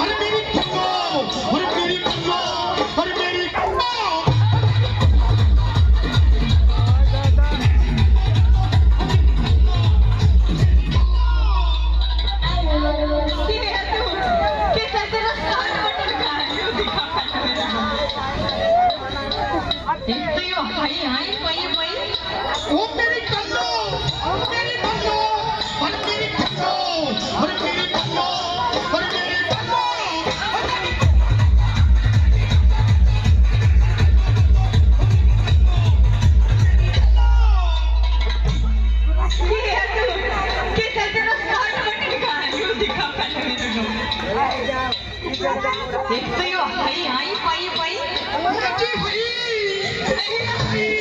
अरे मेरी कन्नो, अरे मेरी कन्नो, अरे मेरी कन्नो। ओ मेरी कन्नो, मेरी कन्नो, अरे मेरी कन्नो, अरे मेरी कन्नो, अरे मेरी कन्नो। देखते हो भाई आई पाई पाई जी भाई, अरे भाई,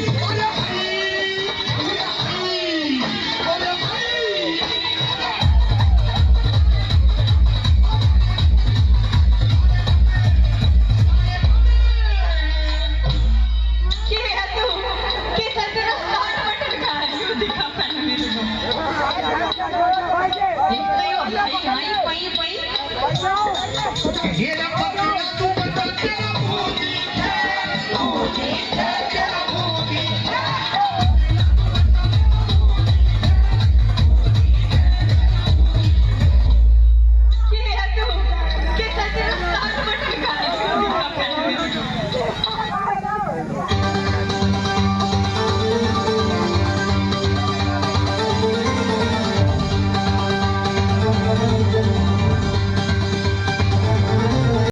अरे भाई, अरे भाई। के है तू के तेरा स्टार्ट बटन कहाँ है क्यों दिखा पहले मेरे को देखते हो भाई आई पाई पाई ये